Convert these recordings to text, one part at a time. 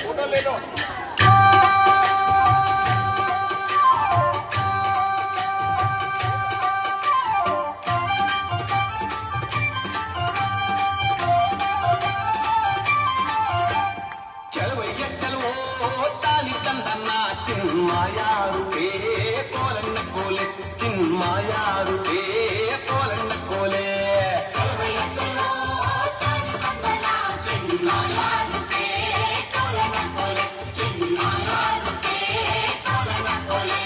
Photo ले लो। चल भैया चल वो ताली चंदना चिन्माया रूपे कोलन कोले चिन्माया रूपे कोलन कोले चल भैया चल वो ताली चंदना चिन्माया रूपे कोलन कोले चिन्माया रूपे कोलन कोले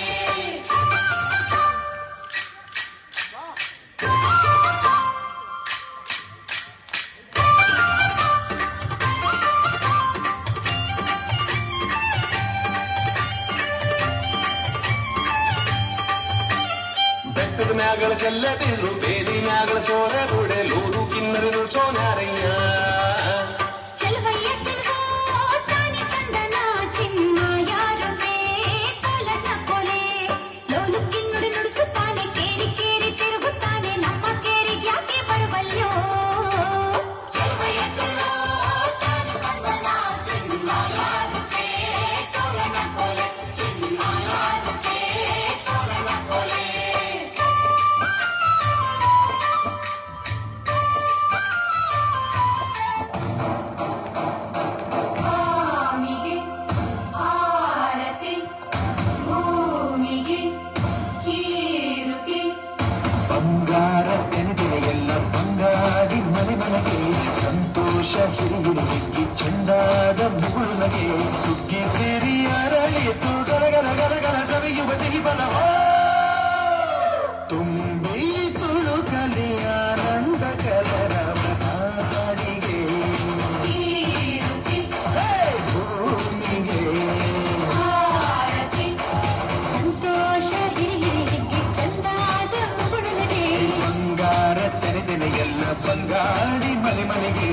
ಬೆಟ್ಟದ ಮ್ಯಾಗಳ ಚೆಲ್ಲೆ ತಿಳ್ಳು ಬೇಲಿ ಮ್ಯಾಗಳ ಸೋರೆ ಬುಡೆ ಲೂರು ಕಿನ್ನರಿದು ಸೋನ್ಯಾರಯ್ಯ ಚಲವಯ್ಯ ಚಲವೋ ತಾನಿ ತಂದನ ಚಿನ್ಮಾಯಾರುವೆ ಕೋಲನ ಕೋಲೆ ಲೋಲು ಕಿನ್ನುಡಿ ನುಡಿಸುತ್ತಾನೆ ಕೇರಿ ಕೇರಿ ತಿರುಗುತ್ತಾನೆ ನಮ್ಮ ಕೇರಿಗೆ ಯಾಕೆ ಬರುವಲ್ಯೋ ಚಲವಯ್ಯ ಚಲವೋ ತಾನಿ ತಂದನ ಚಿನ್ಮಾಯಾರುವೆ ಕೋಲನ ಕೋಲೆ ಚಿನ್ಮಾಯಾರುವೆ ಕೋಲನ ಕೋಲೆ ಸ್ವಾಮಿಗೆ ಆರತಿ ಭೂಮಿಗೆ ಕೀರುತಿ ಬಂಗಾರ ತೆನೆದಿನ ಎಲ್ಲ ಬಂಗಾಡಿ ಮನೆ ಮನೆಗೆ ಸಂತೋಷ ಹಿರಿಯಿರಿ ಹಿಗ್ಗಿ ಚೆಂದಾದ ಮುಗುಳು ನಗೆ ಸುಗ್ಗಿ ಸೇರಿ ಅರಳಿತು ಗಲಗಲ ಗಲಗಲ ಸವಿಯುವ ಸಿಹಿ ಬಲವ ತುಂಬಿ ತುಳುಕಲಿ ಆನಂದ ಕಲರವ ಹಾಡಿಗೆ ಕೀರುತಿ ಭೂಮಿಗೆ ಆರತಿ ಸಂತೋಷ ಹಿರಿಹಿರಿಗೆ ಚಂದಾದ ಮುಗುಳುನಗೆ ಬಂಗಾರ ತೆರೆದಿನ ಎಲ್ಲ ಬಂಗಾಡಿ ಮನೆ ಮನೆಗೆ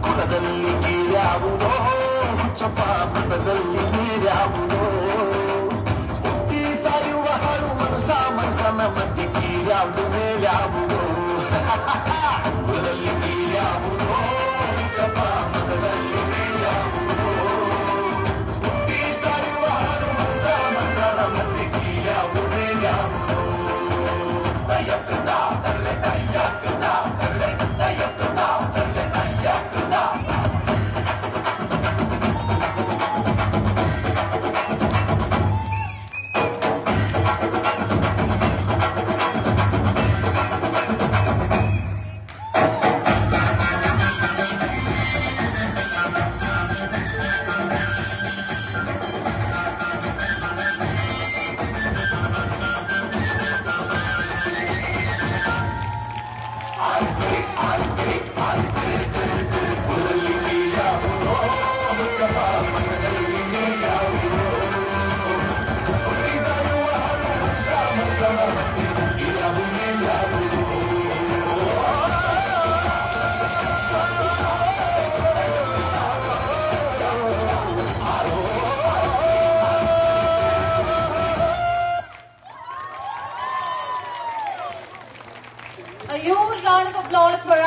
ಕುಲದಲ್ಲಿ ಕೀಳ್ಯಾವುದೋ ಹುಚ್ಚಪ್ಪ ಮನದಲ್ಲಿ ನೀರ್ಯಾವುದೋ ಹುಟ್ಟಿ ಸಾಯುವ ಹಾಳು ಮನಸ ಮನಸನ ಮಧ್ಯೆ ಕೀಳ್ಯಾವುದು